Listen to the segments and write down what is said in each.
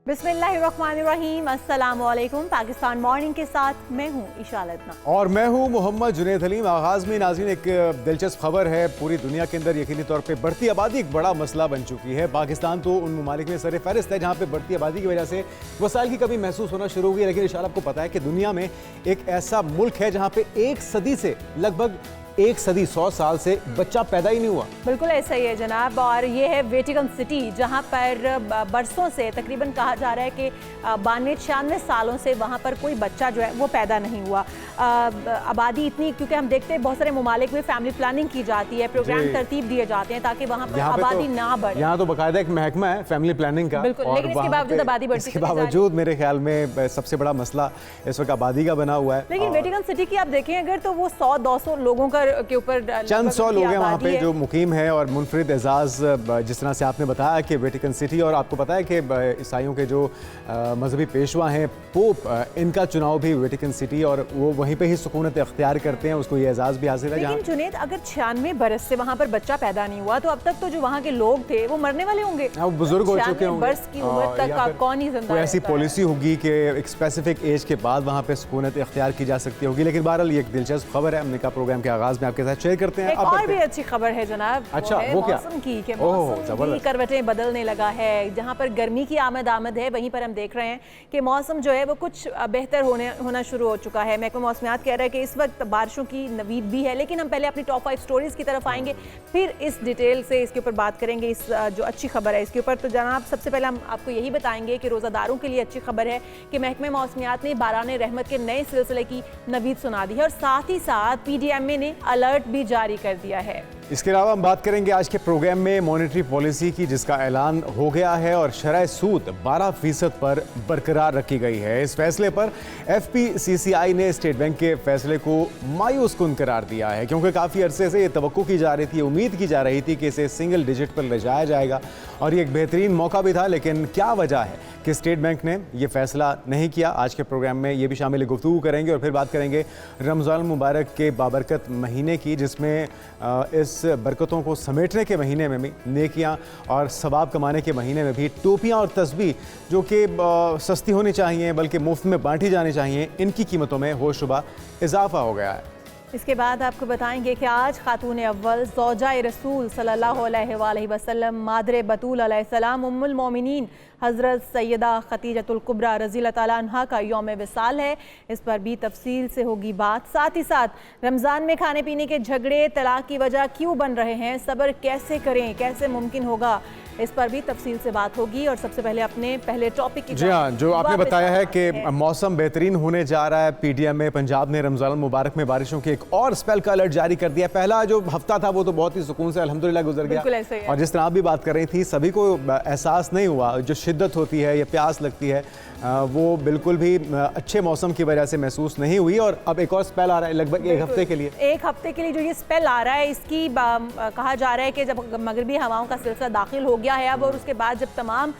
बिस्मिल्लाहिर्रहमानिर्रहीम, अस्सलाम वालेकुम। पाकिस्तान मॉर्निंग के साथ मैं हूँ इशाल अदना और मैं हूँ मोहम्मद जुनैद हलीम। आगाज़ में नाज़रीन एक दिलचस्प खबर है। पूरी दुनिया के अंदर यकीनी तौर पे बढ़ती आबादी एक बड़ा मसला बन चुकी है। पाकिस्तान तो उन ममालिक में सर फहरिस्त है जहाँ पे बढ़ती आबादी की वजह से वसाइल की कमी महसूस होना शुरू हुई है। लेकिन इंशाल्लाह आपको पता है कि दुनिया में एक ऐसा मुल्क है जहाँ पे एक सदी से लगभग 100 साल से बच्चा पैदा ही नहीं हुआ। बिल्कुल ऐसा ही है जनाब। और ये है वेटिकन सिटी, जहाँ पर बरसों से तकरीबन कहा जा रहा है कि 92-96 सालों से वहाँ पर कोई बच्चा जो है वो पैदा नहीं हुआ। आबादी इतनी, क्योंकि हम देखते हैं बहुत सारे ममालिक में फैमिली प्लानिंग की जाती है, प्रोग्राम तरतीब दिए जाते हैं ताकि वहाँ पर आबादी ना बढ़े। यहाँ तो बाकायदा एक महकमा है फैमिली प्लानिंग का। बिल्कुल, लेकिन इसके बावजूद आबादी बढ़ती इसके बावजूद मेरे ख्याल में सबसे बड़ा मसला इस वक्त आबादी का बना हुआ है। लेकिन वेटिकन सिटी की आप देखें अगर तो वो 100-200 लोगों के ऊपर चंद 100 लोग हैं वहाँ पे जो मुकीम है। और मुनफरिद एजाज जिस तरह से आपने बताया कि वेटिकन सिटी, और आपको पता है कि ईसाइयों के जो मजहबी पेशवा हैं पोप, इनका चुनाव भी वेटिकन सिटी, और वो वहीं पे ही सुकूनत इख्तियार करते हैं। उसको ये एजाज भी हासिल है। लेकिन जुनैद, अगर 96 बरस से वहाँ पर बच्चा पैदा नहीं हुआ तो अब तक तो जो वहाँ के लोग थे वो मरने वाले होंगे, वो बुजुर्ग हो चुके होंगे। बरस की उम्र तक कौन ही जिंदा कोई ऐसी पॉलिसी होगी कि एक स्पेसिफिक एज के बाद वहाँ पे सुकूनत इख्तियार की जा सकती होगी। लेकिन बहरहाल ये एक दिलचस्प खबर है। हमने कहा प्रोग्राम के आगाज में आपके साथ शेयर करते हैं। एक और भी अच्छी खबर है जनाब। अच्छा, वो क्या? मौसम की कि मौसम भी करवटें बदलने लगा है। जहाँ पर गर्मी की आमद है वहीं पर हम देख रहे हैं कि मौसम जो है वो कुछ बेहतर होना शुरू हो चुका है। महकमा मौसमियात कह रहा है कि इस वक्त बारिशों की नवीद भी है। लेकिन हम पहले अपनी टॉप 5 स्टोरीज की तरफ आएंगे, फिर इस डिटेल से इसके ऊपर बात करेंगे, इस जो अच्छी खबर है इसके ऊपर। तो जनाब सबसे पहले हम आपको यही बताएंगे कि रोज़ादारों के लिए अच्छी खबर है कि महकमा मौसमियात ने बारान रहमत के नए सिलसिले की नवीद सुना दी है, और साथ ही साथ PDMA ने अलर्ट भी जारी कर दिया है। इसके अलावा हम बात करेंगे आज के प्रोग्राम में मॉनेटरी पॉलिसी की, जिसका ऐलान हो गया है और शरह सूद 12% पर बरकरार रखी गई है। इस फैसले पर FPCCI ने स्टेट बैंक के फैसले को मायूस कुन करार दिया है, क्योंकि काफ़ी अरसे से ये तवक्को की जा रही थी, उम्मीद की जा रही थी कि इसे सिंगल डिजिट पर ले जाया जाएगा, और ये एक बेहतरीन मौका भी था। लेकिन क्या वजह है कि स्टेट बैंक ने ये फैसला नहीं किया? आज के प्रोग्राम में ये भी शामिल गुफ्तगू करेंगे। और फिर बात करेंगे रमज़ान मुबारक के बाबरकत महीने की, जिसमें इस बरकतों को समेटने के महीने में भी, नेकियां और सवाब कमाने के महीने में भी टोपियां और तस्बीह जो कि सस्ती होनी चाहिए बल्कि मुफ्त में बांटी जानी चाहिए, इनकी कीमतों में होशरुबा इजाफा हो गया है। इसके बाद आपको बताएंगे कि आज खातून अव्वल ज़ौजाए रसूल सल्लल्लाहु अलैहि वसल्लम मादर बतूल अलैहिस्सलाम उम्मुल मोमिनीन हज़रत सैयदा खतीजतुल कुबरा रज़ियल्लाहु ताला अन्हा का यौम विसाल है। इस पर भी तफसील से होगी बात। साथ ही साथ रमज़ान में खाने पीने के झगड़े तलाक की वजह क्यों बन रहे हैं, सब्र कैसे करें, कैसे मुमकिन होगा, इस पर भी तफसील से बात होगी। और सबसे पहले अपने पहले टॉपिक की, जी हाँ, जो आपने बताया है कि मौसम बेहतरीन होने जा रहा है। PDMA पंजाब ने रमज़ान मुबारक में बारिशों की एक और स्पेल का अलर्ट जारी कर दिया। पहला जो हफ्ता था वो तो बहुत ही सुकून से अल्हम्दुलिल्लाह गुजर गया, और जिस तरह आप भी बात कर रही थी, सभी को एहसास नहीं हुआ, जो शिद्दत होती है या प्यास लगती है वो बिल्कुल भी अच्छे मौसम की वजह से महसूस नहीं हुई। और अब एक और स्पेल आ रहा है लगभग एक हफ्ते के लिए। जो ये स्पेल आ रहा है, इसकी कहा जा रहा है कि जब मगरबी हवाओं का सिलसिला दाखिल हो गया है अब, और उसके बाद जब तमाम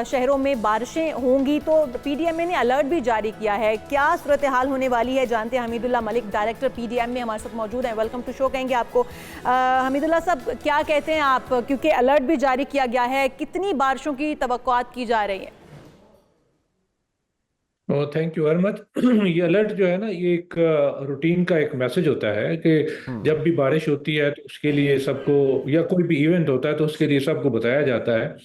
शहरों में बारिशें होंगी तो PDMA ने अलर्ट भी जारी किया है। क्या सूरत हाल होने वाली है जानते हैं। हमीदुल्लाह मलिक, डायरेक्टर PDMA हमारे साथ मौजूद हैं। वेलकम टू शो कहेंगे आपको। हमीदुल्लाह साहब, क्या कहते हैं आप, क्योंकि अलर्ट भी जारी किया गया है, कितनी बारिशों की तवक्कुआत की जा रही है? Thank you very much. ये अलर्ट जो है ना, ये एक रूटीन का एक मैसेज होता है कि जब भी बारिश होती है तो उसके लिए सबको, या कोई भी इवेंट होता है तो उसके लिए सबको बताया जाता है।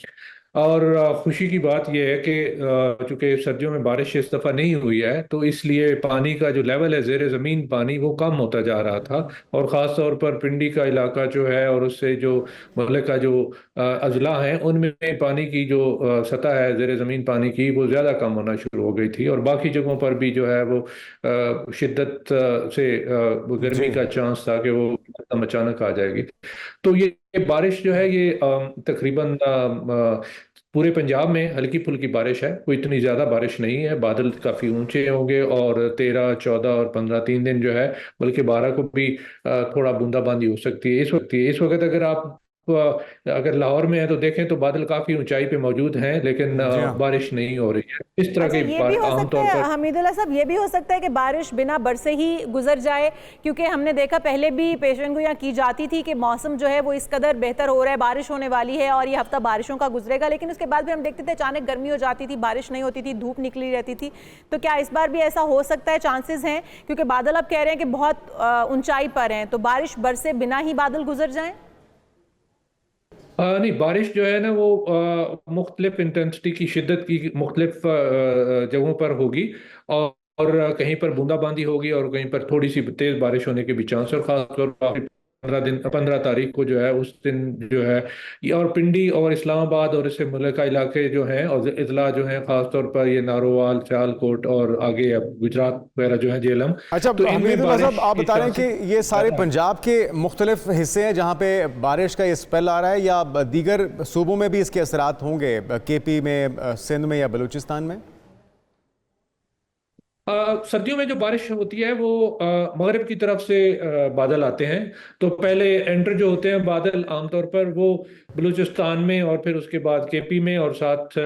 और खुशी की बात यह है कि चूंकि सर्दियों में बारिश इस दफ़ा नहीं हुई है तो इसलिए पानी का जो लेवल है ज़ेरे ज़मीन पानी वो कम होता जा रहा था। और ख़ास तौर पर पिंडी का इलाका जो है और उससे जो मुल्क का जो अजला हैं उनमें पानी की जो सतह है ज़ेरे ज़मीन पानी की वो ज़्यादा कम होना शुरू हो गई थी। और बाकी जगहों पर भी जो है वो शिद्दत से वो गर्मी का चांस था कि वो अचानक आ जाएगी। तो ये बारिश जो है ये तकरीबन पूरे पंजाब में हल्की फुल्की बारिश है, कोई इतनी ज़्यादा बारिश नहीं है। बादल काफ़ी ऊंचे होंगे और 13, 14 और 15 3 दिन जो है, बल्कि 12 को भी थोड़ा बूंदाबांदी हो सकती है। इस वक्त अगर आप अगर लाहौर में है तो देखें तो बादल काफी ऊंचाई पे मौजूद हैं, लेकिन जी हाँ। बारिश नहीं हो रही है इस तरह अच्छा, की ये भी हो सकता आमतौर है पर। हमीदुल्लाह साहब, ये भी हो सकता है कि बारिश बिना बरसे ही गुजर जाए, क्योंकि हमने देखा पहले भी पेशन गोइयां की जाती थी कि मौसम जो है वो इस कदर बेहतर हो रहा है, बारिश होने वाली है और ये हफ्ता बारिशों का गुजरेगा, लेकिन उसके बाद भी हम देखते थे अचानक गर्मी हो जाती थी, बारिश नहीं होती थी, धूप निकली रहती थी। तो क्या इस बार भी ऐसा हो सकता है? चांसेस हैं, क्योंकि बादल अब कह रहे हैं कि बहुत ऊंचाई पर हैं, तो बारिश बरसे बिना ही बादल गुजर जाएं? नहीं, बारिश जो है ना वो मुख्तलिफ इंटेंसिटी की, शिद्दत की मुख्तलिफ जगहों पर होगी, और कहीं पर बूंदाबांदी होगी और कहीं पर थोड़ी सी तेज बारिश होने के भी चांस है। और खासतौर पर 15 तारीख को जो है उस दिन जो है और पिंडी और इस्लामाबाद और इससे मुल्का इलाके जो हैं और इजला जो हैं, खासतौर पर ये नारोवाल, सियालकोट और आगे अब गुजरात वगैरह जो है, जेलम। अच्छा तो इनमें हमीदुल्लाह बारिश साहब, आप के बता रहे हैं चांसेस कि ये सारे ज़्यादा हैं। पंजाब के मुख्तलिफ हिस्से हैं जहाँ पे बारिश का ये स्पेल आ रहा है, या दीगर सूबों में भी इसके असरात होंगे, केपी में, सिंध में या बलूचिस्तान में? सर्दियों में जो बारिश होती है वो मगरिब की तरफ से बादल आते हैं। तो पहले एंटर जो होते हैं बादल आमतौर पर वो बलूचिस्तान में और फिर उसके बाद केपी में, और साथ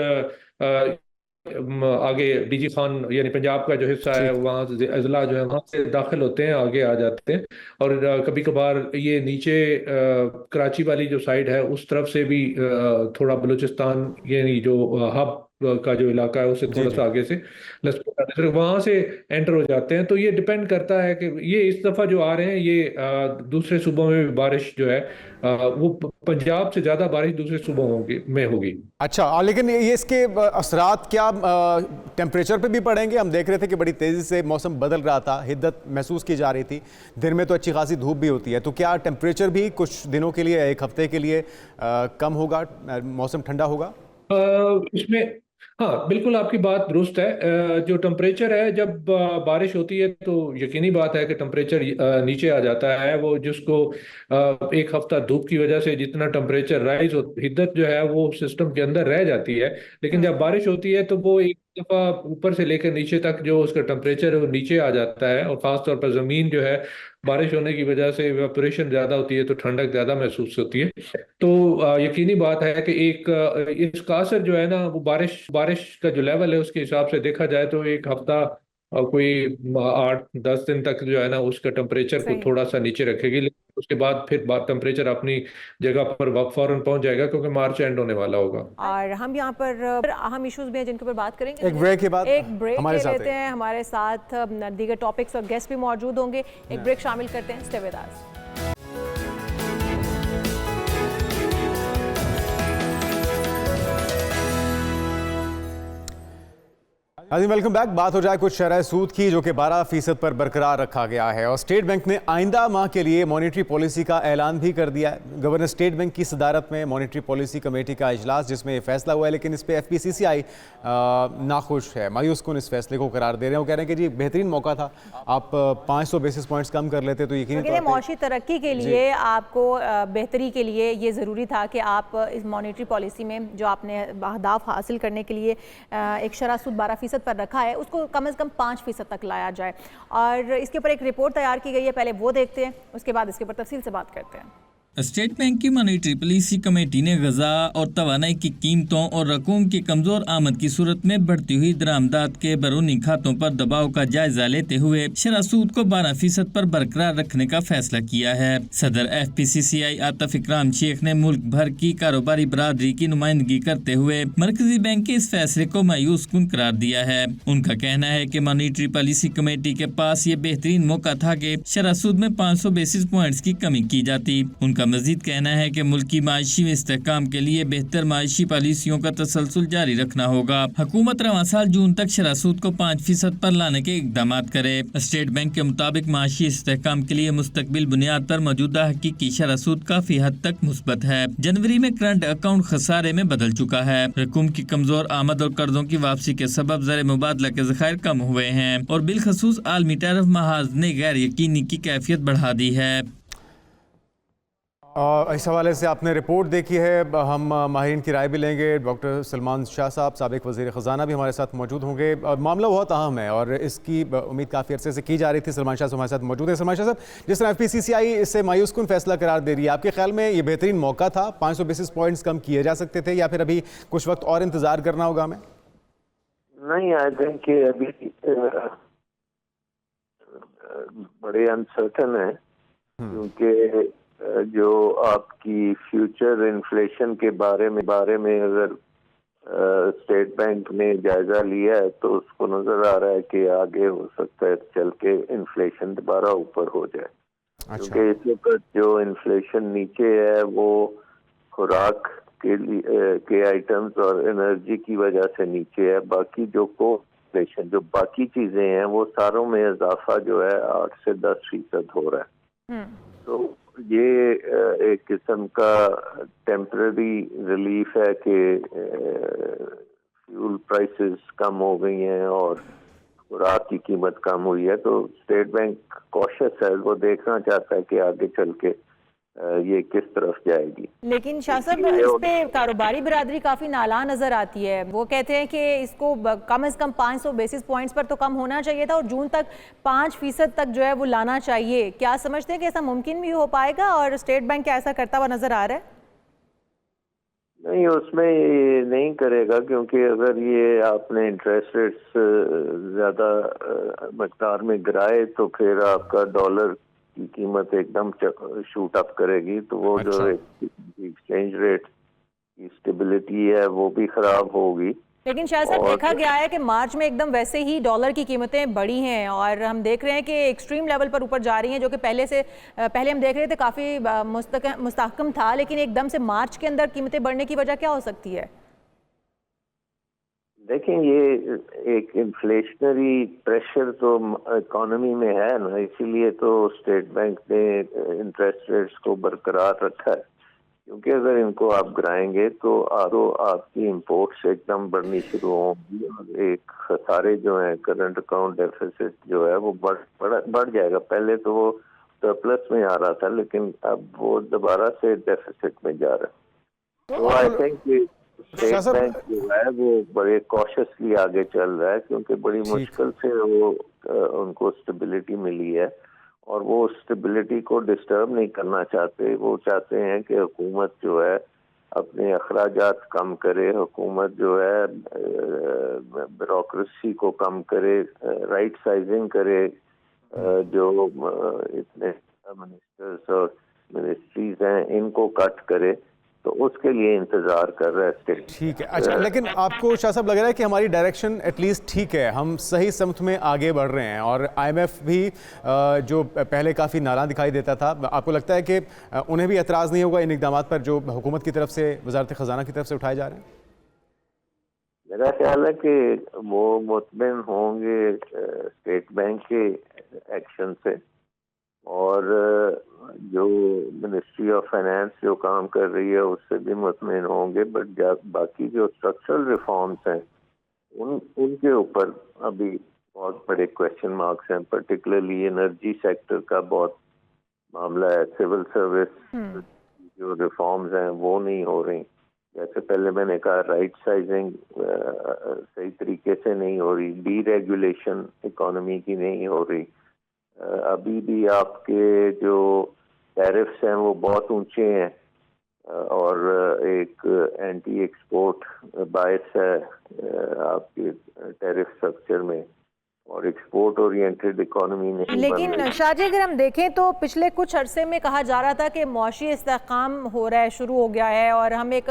आगे डीजी खान यानी पंजाब का जो हिस्सा है ठीक। वहाँ से अजला जो है वहाँ से दाखिल होते हैं, आगे आ जाते हैं। और कभी कभार ये नीचे कराची वाली जो साइड है उस तरफ से भी थोड़ा बलूचिस्तान यानी जो हब का जो इलाका है उससे जी थोड़ा जी। सा आगे से वहां से एंटर हो जाते हैं। तो ये डिपेंड करता है कि ये इस दफा जो आ रहे हैं ये दूसरे सूबों में भी बारिश जो है वो पंजाब से ज्यादा बारिश दूसरे सूबों में होगी। अच्छा, लेकिन ये इसके असरात क्या टेम्परेचर पे भी पड़ेंगे? हम देख रहे थे कि बड़ी तेज़ी से मौसम बदल रहा था, हिद्दत महसूस की जा रही थी, दिन में तो अच्छी खासी धूप भी होती है, तो क्या टेम्परेचर भी कुछ दिनों के लिए, एक हफ्ते के लिए कम होगा, मौसम ठंडा होगा? इसमें हाँ, बिल्कुल आपकी बात दुरुस्त है। जो टेम्परेचर है जब बारिश होती है तो यकीनी बात है कि टेम्परेचर नीचे आ जाता है। वो जिसको एक हफ्ता धूप की वजह से जितना टेम्परेचर राइज हो, हिद्दत जो है वो सिस्टम के अंदर रह जाती है, लेकिन जब बारिश होती है तो वो एक दफा ऊपर से लेकर नीचे तक जो उसका टेम्परेचर है वो नीचे आ जाता है। और खासतौर पर जमीन जो है बारिश होने की वजह से इवेपोरेशन ज्यादा होती है तो ठंडक ज्यादा महसूस होती है। तो यकीनी बात है कि एक इसका असर जो है ना वो बारिश का जो लेवल है उसके हिसाब से देखा जाए तो एक हफ्ता कोई 8-10 दिन तक जो है ना उसका टेम्परेचर को सही। थोड़ा सा नीचे रखेगी, लेकिन उसके बाद फिर टेम्परेचर अपनी जगह पर फौरन पहुंच जाएगा क्योंकि मार्च एंड होने वाला होगा। और हम यहाँ पर अहम इश्यूज भी हैं जिनके ऊपर बात करेंगे। एक ब्रेक के बाद एक ब्रेक हमारे ले साथ लेते हैं, हमारे साथ दीगर टॉपिक्स और गेस्ट भी मौजूद होंगे। एक ब्रेक शामिल करते हैं, स्टे विद अस। नाज़रीन वेलकम बैक। बात हो जाए कुछ शरह सूद की जो कि 12% पर बरकरार रखा गया है, और स्टेट बैंक ने आइंदा माह के लिए मॉनेटरी पॉलिसी का ऐलान भी कर दिया है। गवर्नर स्टेट बैंक की सदारत में मॉनेटरी पॉलिसी कमेटी का इजलास जिसमें ये फैसला हुआ है, लेकिन इस पर FPCCI नाखुश है, मायूस कुन इस फैसले को करार दे रहे हैं। वो कह रहे हैं कि जी बेहतरीन मौका था, आप 500 बेसिस पॉइंट्स कम कर लेते तो यकीनी तौर पे मौशी तरक्की के लिए, आपको बेहतरी के लिए ये ज़रूरी था कि आप इस मॉनेटरी पॉलिसी में जो आपने अहदाफ हासिल करने के लिए एक शरह सूद 12% पर रखा है उसको कम से कम 5% तक लाया जाए। और इसके ऊपर एक रिपोर्ट तैयार की गई है, पहले वो देखते हैं, उसके बाद इसके ऊपर तफसील से बात करते हैं। स्टेट बैंक की मॉनेटरी पॉलिसी कमेटी ने ग़िज़ा और तवानाई की कीमतों और रकूम की कमजोर आमद की सूरत में बढ़ती हुई दरामदात के बैरूनी खातों पर दबाव का जायजा लेते हुए शरह सूद को 12% पर बरकरार रखने का फैसला किया है। सदर FPCCI आतिफ इकराम शेख ने मुल्क भर की कारोबारी बरादरी की नुमाइंदगी करते हुए मरकजी बैंक के इस फैसले को मायूस कुन करार दिया है। उनका कहना है कि मॉनेटरी पॉलिसी कमेटी के पास ये बेहतरीन मौका था कि शरह सूद में 500 बेसिस पॉइंट्स की कमी की जाती। उनका मजीद कहना है कि मुल्क की माशी इस्तेहकाम के लिए बेहतर माशी पॉलिसियों का तसलसल जारी रखना होगा। हुकूमत रवां साल जून तक शरह सूद को 5% पर लाने के इकदाम करे। स्टेट बैंक के मुताबिक माशी इस्तेहकाम के लिए मुस्तकबिल बुनियाद पर मौजूदा हकीकी शरह सूद काफी हद तक मुस्बत है। जनवरी में करंट अकाउंट खसारे में बदल चुका है। रकूम की कमजोर आमद और कर्जों की वापसी के सबब ज़र मुबादला के ज़खायर कम हुए हैं और बिलखसूस आलमी टैरिफ महाज ने गैर यकीनी की कैफियत बढ़ा दी है। इस हवाले से आपने रिपोर्ट देखी है, हम माहिरीन की राय भी लेंगे। डॉक्टर सलमान शाह साहब, साबिक वज़ीर ख़जाना भी हमारे साथ मौजूद होंगे। मामला बहुत अहम है और इसकी उम्मीद काफ़ी अरसे से की जा रही थी। सलमान शाह हमारे साथ मौजूद है। सलमान शाह साहब, जिस तरह FPCCI इससे मायूसकुन फैसला करार दे रही है, आपके ख्याल में ये बेहतरीन मौका था? 500 बेसिस पॉइंट्स कम किए जा सकते थे या फिर अभी कुछ वक्त और इंतज़ार करना होगा हमें? नहीं, आई थिंक कि अभी बड़े अनसर्टन है, क्योंकि जो आपकी फ्यूचर इन्फ्लेशन के बारे में अगर स्टेट बैंक ने जायजा लिया है तो उसको नजर आ रहा है कि आगे हो सकता है चल के इन्फ्लेशन दोबारा ऊपर हो जाए। क्योंकि इस वक्त जो इन्फ्लेशन नीचे है वो खुराक के आइटम्स और एनर्जी की वजह से नीचे है। बाकी जो इन्फ्लेशन, जो बाकी चीजें हैं, वो सारों में इजाफा जो है 8 से 10% हो रहा है। तो ये एक किस्म का टेम्पररी रिलीफ है कि फ्यूल प्राइसेस कम हो गई हैं और खुराक की कीमत कम हुई है। तो स्टेट बैंक कॉशियस है, वो देखना चाहता है कि आगे चल के ये किस तरफ जाएगी। लेकिन शाह साहब, इस पे कारोबारी बिरादरी काफी नाला नजर आती है। वो कहते हैं कि इसको कम से कम 500 बेसिस पॉइंट्स पर तो कम होना चाहिए था और जून तक 5% तक जो है वो लाना चाहिए। क्या समझते हैं कि ऐसा मुमकिन भी हो पाएगा और स्टेट बैंक क्या ऐसा करता हुआ नजर आ रहा है? नहीं, उसमें ये नहीं करेगा, क्योंकि अगर ये आपने इंटरेस्ट रेट्स ज्यादा मकदार में गिराए तो फिर आपका डॉलर की कीमत एकदम शूट अप करेगी। तो वो जो एक्सचेंज रेट की स्टेबिलिटी है वो भी खराब होगी। लेकिन शायद साहब देखा गया है कि मार्च में एकदम वैसे ही डॉलर की कीमतें बढ़ी हैं और हम देख रहे हैं कि एक्सट्रीम लेवल पर ऊपर जा रही हैं, जो कि पहले हम देख रहे थे काफ़ी मुस्तहकम था, लेकिन एकदम से मार्च के अंदर कीमतें बढ़ने की वजह क्या हो सकती है? देखें, ये एक इन्फ्लेशनरी प्रेशर तो इकोनॉमी में है ना, इसीलिए तो स्टेट बैंक ने इंटरेस्ट रेट्स को बरकरार रखा है। क्योंकि अगर इनको आप गिराएंगे तो आपकी इंपोर्ट्स एकदम बढ़नी शुरू होंगी और एक खसारे जो है, करंट अकाउंट डेफिसिट जो है वो बढ़ जाएगा। पहले तो वो सरप्लस में आ रहा था, लेकिन अब वो दोबारा से डेफिसिट में जा रहा है। तो आई थिंक स्टेट बैंक जो है वो बड़े कॉशियसली आगे चल रहा है, क्योंकि बड़ी मुश्किल से वो उनको स्टेबिलिटी मिली है और वो स्टेबिलिटी को डिस्टर्ब नहीं करना चाहते। वो चाहते हैं कि हुकूमत जो है अपने अखराजात कम करे, हुकूमत जो है ब्यूरोक्रेसी को कम करे, राइट साइजिंग करे, जो इतने मिनिस्टर्स और मिनिस्ट्रीज हैं इनको कट करे। तो उसके लिए इंतजार कर रहा है स्टेट। ठीक है, अच्छा, लेकिन आपको शाह साहब लग रहा है कि हमारी डायरेक्शन एटलीस्ट ठीक है, हम सही समत में आगे बढ़ रहे हैं और IMF भी जो पहले काफ़ी नाराज़ दिखाई देता था, आपको लगता है कि उन्हें भी एतराज़ नहीं होगा इन इक़दाम पर जो हुकूमत की तरफ से, वज़ारत ख़जाना की तरफ से उठाए जा रहे हैं? मेरा ख्याल है कि वो मुतमिन होंगे स्टेट बैंक के एक्शन से, और जो मिनिस्ट्री ऑफ फाइनेंस जो काम कर रही है उससे भी मुतमिन होंगे। बट बाकी जो स्ट्रक्चरल रिफॉर्म्स हैं उनके ऊपर अभी बहुत बड़े क्वेश्चन मार्क्स हैं। पर्टिकुलरली एनर्जी सेक्टर का बहुत मामला है। सिविल सर्विस जो रिफॉर्म्स हैं वो नहीं हो रही। जैसे पहले मैंने कहा, राइट साइजिंग सही तरीके से नहीं हो रही, डीरेगुलेशन इकोनॉमी की नहीं हो रही। अभी भी आपके जो टैरिफ्स हैं वो बहुत ऊंचे हैं और एक एंटी एक्सपोर्ट बायस है आपके टैरिफ स्ट्रक्चर में, और एक्सपोर्ट ओरिएंटेड इकोनॉमी नहीं। लेकिन शाहजी, अगर हम देखें तो पिछले कुछ अरसे में कहा जा रहा था कि मौशी इस्तेहकाम हो रहा है, शुरू हो गया है और हम एक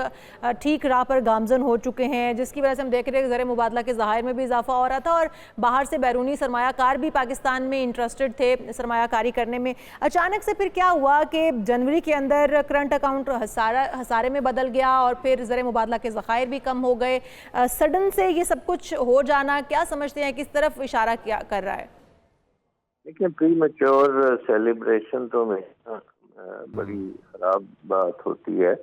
ठीक राह पर गामजन हो चुके हैं, जिसकी वजह से हम देख रहे हैं कि ज़र मुबादला के ज़ाहिर में भी इजाफा हो रहा था और बाहर से बैरूनी सरमायाकार भी पाकिस्तान में इंटरेस्टेड थे सरमायाकारी करने में। अचानक से फिर क्या हुआ कि जनवरी के अंदर करंट अकाउंट हसारे में बदल गया और फिर ज़र मुबादला के ज़खायर भी कम हो गए। सडन से ये सब कुछ हो जाना, क्या समझते हैं, किस तरफ इशारा क्या कर रहा है? देखिए, प्री मैच्योर सेलिब्रेशन तो हमेशा बड़ी खराब बात होती है,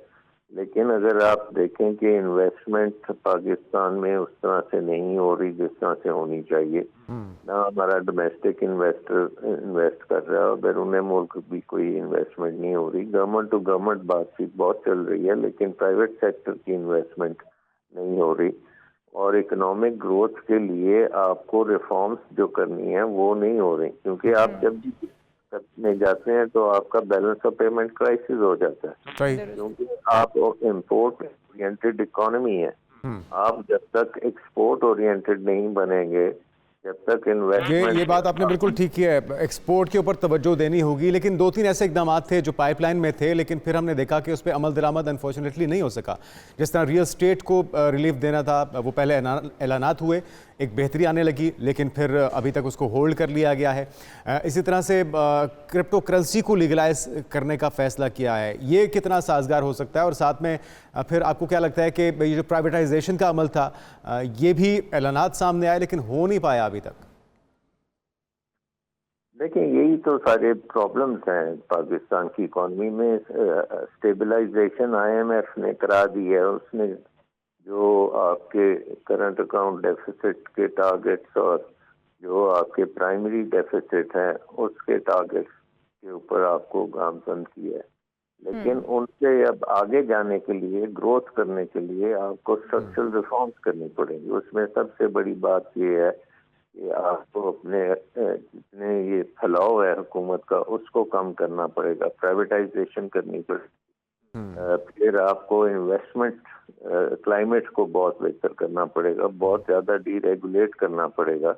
लेकिन अगर आप देखें कि इन्वेस्टमेंट पाकिस्तान में उस तरह से नहीं हो रही जिस तरह से होनी चाहिए, ना हमारा डोमेस्टिक इन्वेस्टर इन्वेस्ट कर रहा है और बैरून मुल्क भी कोई इन्वेस्टमेंट नहीं हो रही। गवर्नमेंट टू गवर्नमेंट बातचीत बहुत चल रही है, लेकिन प्राइवेट सेक्टर की इन्वेस्टमेंट नहीं हो रही। और इकोनॉमिक ग्रोथ के लिए आपको रिफॉर्म्स जो करनी है वो नहीं हो रही, क्योंकि आप जब भी करने जाते हैं तो आपका बैलेंस ऑफ पेमेंट क्राइसिस हो जाता है, सही। क्योंकि आप इंपोर्ट ओरिएंटेड इकोनॉमी है। आप जब तक एक्सपोर्ट ओरिएंटेड नहीं बनेंगे, जब तक इन्वेस्टमेंट, ये बात आपने बिल्कुल ठीक की है, एक्सपोर्ट के ऊपर तवज्जो देनी होगी। लेकिन 2-3 ऐसे इकदाम थे जो पाइपलाइन में थे, लेकिन फिर हमने देखा कि उस पर अमल दरामद अनफॉर्चुनेटली नहीं हो सका। जिस तरह रियल स्टेट को रिलीफ देना था, वो पहले ऐलानात हुए, एक बेहतरी आने लगी, लेकिन फिर अभी तक उसको होल्ड कर लिया गया है। इसी तरह से क्रिप्टो करेंसी को लीगलाइज करने का फैसला किया है, ये कितना साजगार हो सकता है? और साथ में फिर आपको क्या लगता है कि ये जो प्राइवेटाइजेशन का अमल था, ये भी ऐलानात सामने आए लेकिन हो नहीं पाया अभी तक? देखिए, यही तो सारे प्रॉब्लम्स हैं पाकिस्तान की इकॉनमी में। स्टेबलाइजेशन IMF ने करा दी है, उसने जो आपके करंट अकाउंट डेफिसिट के टारगेट्स और जो आपके प्राइमरी डेफिसिट हैं उसके टारगेट्स के ऊपर आपको गामजन किया है। लेकिन उनसे अब आगे जाने के लिए, ग्रोथ करने के लिए आपको स्ट्रक्चरल रिफॉर्म्स करनी पड़ेंगी। उसमें सबसे बड़ी बात ये है कि आपको अपने जितने ये फैलाव है हुकूमत का उसको कम करना पड़ेगा, प्राइवेटाइजेशन करनी पड़ेगी। फिर आपको इन्वेस्टमेंट क्लाइमेट को बहुत बेहतर करना पड़ेगा, बहुत ज़्यादा डीरेगुलेट करना पड़ेगा,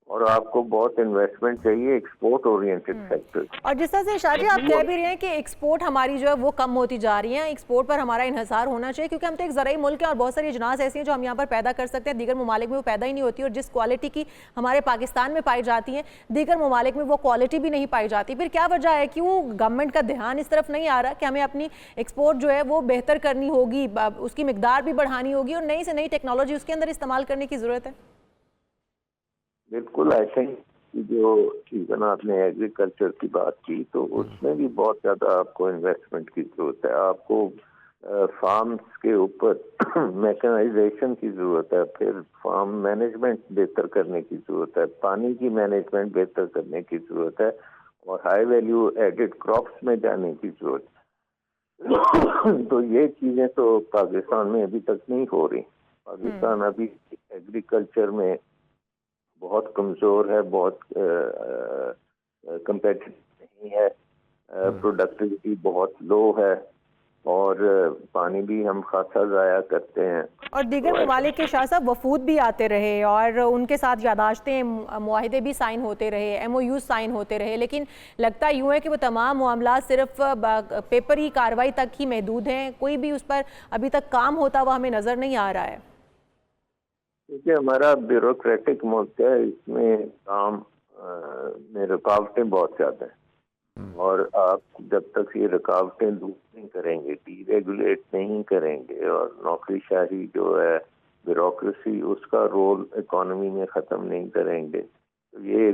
और आपको बहुत इन्वेस्टमेंट चाहिए एक्सपोर्ट ओरिएंटेड सेक्टर। और जिस तरह से शाजी आप कह भी रहे हैं कि एक्सपोर्ट हमारी जो है वो कम होती जा रही है, एक्सपोर्ट पर हमारा इन्हिसार होना चाहिए, क्योंकि हम तो एक ज़राई मुल्क है और बहुत सारी अजनास ऐसी हैं जो हम यहाँ पर पैदा कर सकते हैं, दीगर ममालिक में वो पैदा ही नहीं होती, और जिस क्वालिटी की हमारे पाकिस्तान में पाई जाती है दीगर ममालिक में वो क्वालिटी भी नहीं पाई जाती। फिर क्या वजह है, क्यों गवर्नमेंट का ध्यान इस तरफ नहीं आ रहा कि हमें अपनी एक्सपोर्ट जो है वो बेहतर करनी होगी, उसकी मिकदार भी बढ़ानी होगी और नई से नई टेक्नोलॉजी उसके अंदर इस्तेमाल करने की ज़रूरत है? बिल्कुल, आई थिंक जो चीज़न आपने एग्रीकल्चर की बात की तो उसमें भी बहुत ज़्यादा आपको इन्वेस्टमेंट की जरूरत है। आपको फार्म्स के ऊपर मैकेनाइजेशन की ज़रूरत है, फिर फार्म मैनेजमेंट बेहतर करने की ज़रूरत है, पानी की मैनेजमेंट बेहतर करने की ज़रूरत है, और हाई वैल्यू एडेड क्रॉप्स में जाने की ज़रूरत है। तो ये चीज़ें तो पाकिस्तान में अभी तक नहीं हो रही। पाकिस्तान अभी एग्रीकल्चर में बहुत कमज़ोर है, बहुत कंपेटिटिव नहीं है, प्रोडक्टिविटी बहुत लो है, और पानी भी हम खासा ज़ाया करते हैं। और दीगर ममालिक के शाह साहब वफूद भी आते रहे और उनके साथ यादाश्तें, मुआहिदे भी साइन होते रहे, MOU साइन होते रहे, लेकिन लगता यूँ है कि वो तमाम मामला सिर्फ पेपरी कार्रवाई तक ही महदूद हैं, कोई भी उस पर अभी तक काम होता हुआ हमें नज़र नहीं आ रहा है। क्योंकि हमारा ब्यूरोक्रेटिक मुल्क है, इसमें काम में रुकावटें बहुत ज़्यादा हैं, और आप जब तक ये रुकावटें दूर नहीं करेंगे, डीरेगुलेट नहीं करेंगे, और नौकरीशाही जो है, ब्यूरोक्रेसी, उसका रोल इकोनॉमी में ख़त्म नहीं करेंगे, तो ये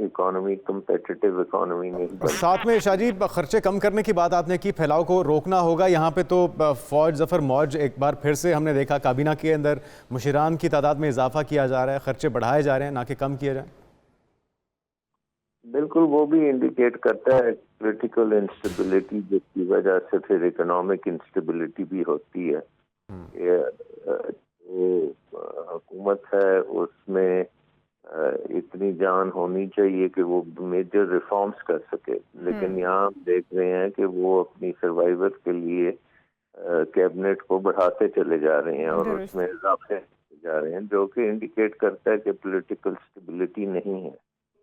इकोनॉमी कम्पिटिटिव इकोनॉमी नहीं बन। साथ में शाहजी खर्चे कम करने की बात आपने की, फैलाव को रोकना होगा। यहाँ पे तो फौज जफर मौज एक बार फिर से हमने देखा काबीना के अंदर मुशीरान की तादाद में इजाफा किया जा रहा है, खर्चे बढ़ाए जा रहे हैं ना कि कम किए जाए। बिल्कुल, वो भी इंडिकेट करता है पॉलिटिकल इंस्टेबिलिटी, जिसकी वजह से फिर इकोनॉमिक इंस्टेबिलिटी भी होती है। हुकूमत है उसमें इतनी जान होनी चाहिए कि वो मेजर रिफॉर्म्स कर सके, लेकिन यहाँ हम देख रहे हैं कि वो अपनी सर्वाइवल के लिए कैबिनेट को बढ़ाते चले जा रहे हैं और उसमें इजाफे जा रहे हैं, जो कि इंडिकेट करता है कि पॉलिटिकल स्टेबिलिटी नहीं है।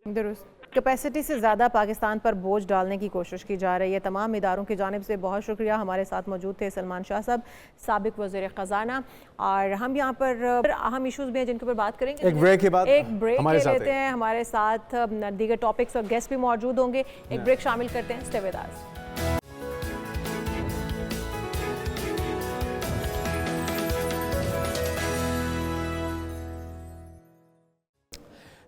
दुरुस्त, कैपेसिटी से ज़्यादा पाकिस्तान पर बोझ डालने की कोशिश की जा रही है। तमाम इदारों की जानिब से बहुत शुक्रिया। हमारे साथ मौजूद थे सलमान शाह साहब, साबिक वज़ीर ख़जाना, और हम यहाँ पर अहम इशूज़ भी हैं जिनके ऊपर बात करेंगे। एक ब्रेक के बाद एक ब्रेक ले लेते हैं, हमारे साथ दीगर टॉपिक्स और गेस्ट भी मौजूद होंगे। एक ब्रेक शामिल करते हैं, स्टे विद अस।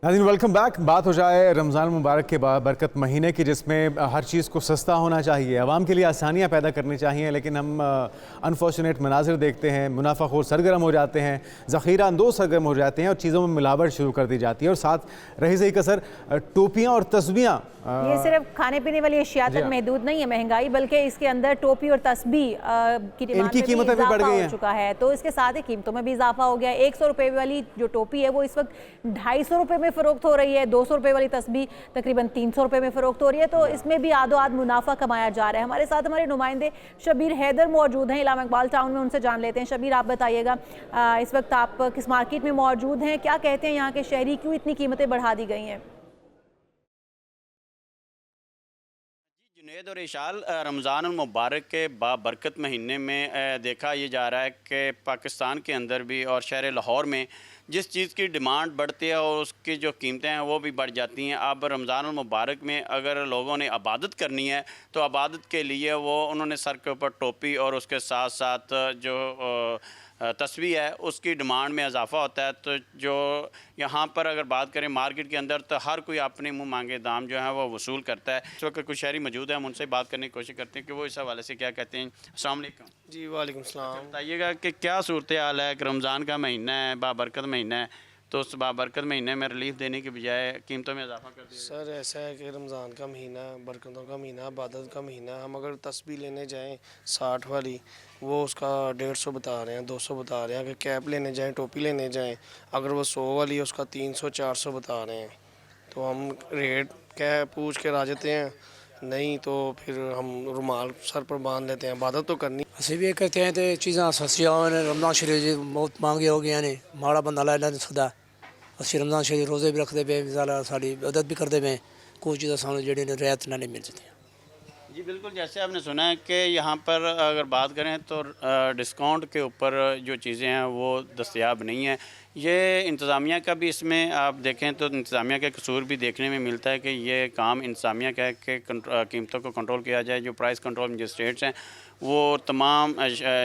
नाज़रीन वेलकम बैक। बात हो जाए रमज़ान मुबारक के बरकत महीने की, जिसमें हर चीज़ को सस्ता होना चाहिए, आवाम के लिए आसानियाँ पैदा करनी चाहिए, लेकिन हम अनफॉर्चुनेट मनाजिर देखते हैं, मुनाफाखोर सरगर्म हो जाते हैं, ज़ख़ीरा अंदोज़ सरगर्म हो जाते हैं और चीज़ों में मिलावट शुरू कर दी जाती है। और साथ रही सही कसर टोपियाँ और तस्बीहां, ये सिर्फ खाने पीने वाली अशिया तक महदूद नहीं है महंगाई, बल्कि इसके अंदर टोपी और तस्बीह की डिमांड इनकी कीमतें भी बढ़ गई हैं, हो चुका है। तो इसके साथ ही कीमतों में भी इजाफा हो गया है। 100 रुपये वाली जो टोपी है वो इस वक्त 250 रुपये में फ़रोख्त हो रही है। 200 रुपये वाली तस्बीह तकरीबन 300 रुपये में फ़रोख्त हो रही है। तो इसमें भी आदो आद मुनाफा कमाया जा रहा है। हमारे साथ हमारे नुमाइंदे शबीर हैदर मौजूद हैं इलामा इकबाल टाउन में, उनसे जान लेते हैं। शबीर, आप बताइएगा, इस वक्त आप किस मार्केट में मौजूद हैं, क्या कहते हैं यहाँ के शहरी, क्यों इतनी कीमतें बढ़ा दी गई हैं? जुनैद और इशाल, रमज़ान मुबारक के बाबरकत महीने में देखा ये जा रहा है कि पाकिस्तान के अंदर भी और शहर लाहौर में जिस चीज़ की डिमांड बढ़ती है और उसकी जो कीमतें हैं वो भी बढ़ जाती हैं। अब रमज़ान मुबारक में अगर लोगों ने इबादत करनी है तो इबादत के लिए वो उन्होंने सर के ऊपर टोपी और उसके साथ साथ जो तस्वीर है उसकी डिमांड में इजाफा होता है। तो जो यहाँ पर अगर बात करें मार्केट के अंदर, तो हर कोई अपने मुँह मांगे दाम जो है वो वसूल करता है। इस वक्त कुछ शहरी मौजूद है, हम उनसे बात करने की कोशिश करते हैं कि वो इस हवाले से क्या कहते हैं। अस्सलाम वालेकुम। जी वालेकुम सलाम। बताइएगा कि क्या सूरत हाल है कि रमज़ान का महीना है, बाबरकत महीना है, तो उस बाबरकत महीने में रिलीफ देने के बजाय कीमतों में इजाफा कर दिया। सर ऐसा है कि रमज़ान का महीना, बरकतों का महीना, इबादत का महीना, हम अगर तस्बीह लेने जाएं 60 वाली, वो उसका 150 बता रहे हैं, 200 बता रहे हैं। अगर कैप लेने जाएं, टोपी लेने जाएं, अगर वो 100 वाली है उसका 300-400 बता रहे हैं। तो हम रेट क्या पूछ के आ जाते हैं, नहीं तो फिर हम रुमाल सर पर बांध लेते हैं। इबादत तो करनी। ਅਸੀਂ ਵੀ कहते हैं तो चीज़ां सस्तियां ने, रमज़ान शरीफ जी बहुत महंगे हो गए ने, माड़ा बंदा ला नहीं सकता। ਅਸੀਂ रमज़ान शरीफ रोज़े भी रखते पे, मिसाल साड़ी इबादत भी करते पे, कुछ चीज़ें सानू जेडी ने रियायत नहीं मिल जाती। जी बिल्कुल, जैसे आपने सुना है कि यहाँ पर अगर बात करें तो डिस्काउंट के ऊपर जो चीज़ें हैं वो दस्तयाब नहीं है। ये इंतज़ामिया का भी, इसमें आप देखें तो इंतज़ामिया का कसूर भी देखने में मिलता है कि ये काम इंतज़ामिया का है कि कीमतों को कंट्रोल किया जाए। जो प्राइस कंट्रोल मजिस्ट्रेट्स हैं वो तमाम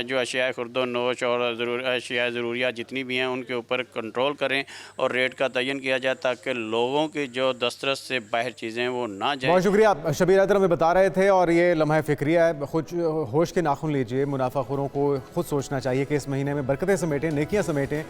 जो अशिया खुर्द नोश और अशिया ज़रूरियात जितनी भी हैं उनके ऊपर कंट्रोल करें और रेट का तयन किया जाए ताकि लोगों की जो दस्तरस से बाहर चीज़ें वो ना जाए। बहुत शुक्रिया शबीर हैदर, हमें बता रहे थे। और ये लम्हा फ़िक्रिया है, खुद होश के नाखून लीजिए। मुनाफाखोरों को खुद सोचना चाहिए कि इस महीने में बरकतें समेटें, नेकियां समेटें,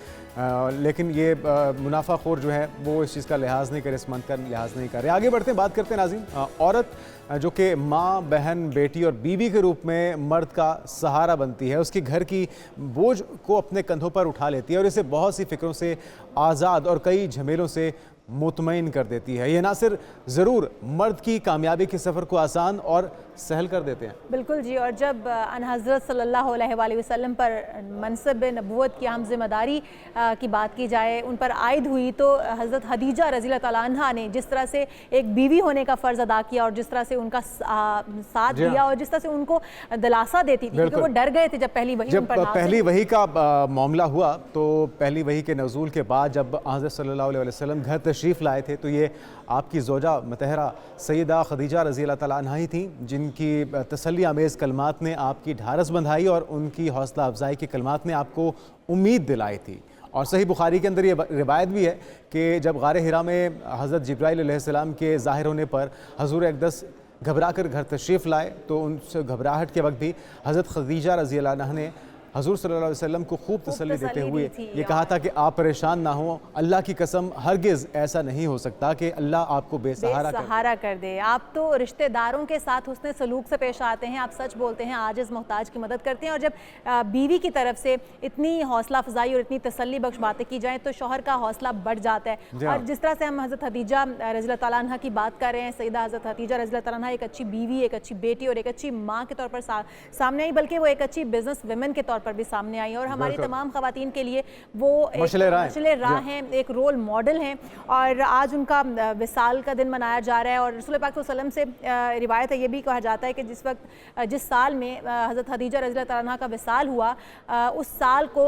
लेकिन ये मुनाफाखोर जो है वो इस चीज़ का लिहाज नहीं करे, इस मंथ का लिहाज नहीं कर रहे। आगे बढ़ते हैं, बात करते हैं नाज़रीन। औरत जो कि माँ, बहन, बेटी और बीवी के रूप में मर्द का सहारा बनती है, उसकी घर की बोझ को अपने कंधों पर उठा लेती है और इसे बहुत सी फ़िक्रों से आज़ाद और कई झमेलों से मुतमईन कर देती है। ये ना सिर्फ ज़रूर मर्द की कामयाबी के सफ़र को आसान और सहल कर देते हैं। बिल्कुल जी। और जब अन हज़रत सल्लल्लाहु अलैहि वसल्लम पर मनसब नबूवत की अहम ज़िम्मेदारी की बात की जाए, उन पर आयद हुई, तो हज़रत खदीजा रज़ी अल्लाह तआला अन्हा ने जिस तरह से एक बीवी होने का फ़र्ज़ अदा किया और जिस तरह से उनका साथ दिया और जिस तरह से उनको दिलासा देती थी, क्योंकि वो डर गए थे जब पहली वही का मामला हुआ। तो पहली वही के नज़ूल के बाद जब हज़रत सल्लल्लाहु अलैहि वसल्लम घर तशरीफ़ लाए थे, तो ये आपकी ज़ौजा मतहरा सैयदा खदीजा रज़ी अल्लाह तआला अन्हा ही थी जिनकी तसल्ली आमेज़ कलमात ने आपकी ढारस बंधाई और उनकी हौसला अफजाई के कलमात ने आपको उम्मीद दिलाई थी। और सही बुखारी के अंदर ये रिवायत भी है कि जब गारे हिरा में हज़रत जिब्राइल अलैहिस्सलाम के ज़ाहिर होने पर हज़ूर अक़दस घबरा कर घर तशरीफ़ लाए, तो उनसे घबराहट के वक्त भी हज़रत खदीजा रज़ी अल्लाह अन्हा ने हज़ूर सल्लल्लाहु अलैहि वसल्लम को खूब तसल्ली देते हुए ये कहा था कि आप परेशान ना हो, अल्लाह की कसम हरगिज़ ऐसा नहीं हो सकता कि अल्लाह आपको बेसहारा कर दे। आप तो रिश्तेदारों के साथ हुस्ने सलूक से पेश आते हैं, आप सच बोलते हैं, आजिज़ मोहताज की मदद करते हैं। और जब बीवी की तरफ से इतनी हौसला अफजाई और इतनी तसल्ली बख्श बातें की जाएँ तो शौहर का हौसला बढ़ जाता है। और जिस तरह से हम हज़रत खदीजा रज़ी अल्लाह तआला अन्हा की बात कर रहे हैं, सैयदा हज़रत खदीजा रज़ी अल्लाह तआला अन्हा एक अच्छी बीवी, एक अच्छी बेटी और एक अच्छी माँ के तौर पर सामने आई, बल्कि वो एक अच्छी बिजनेस वुमेन के तौर पर भी सामने आई। और हमारी तमाम खवातीन के लिए वो एक मशले राह हैं, एक रोल मॉडल हैं। और आज उनका विसाल का दिन मनाया जा रहा है। और रसूल पाक सल्लल्लाहु अलैहि वसल्लम से रिवायत है, ये भी कहा जाता है कि जिस साल में हज़रत खदीजा रज़ी अल्लाह तआला अन्हा का विसाल हुआ, उस साल को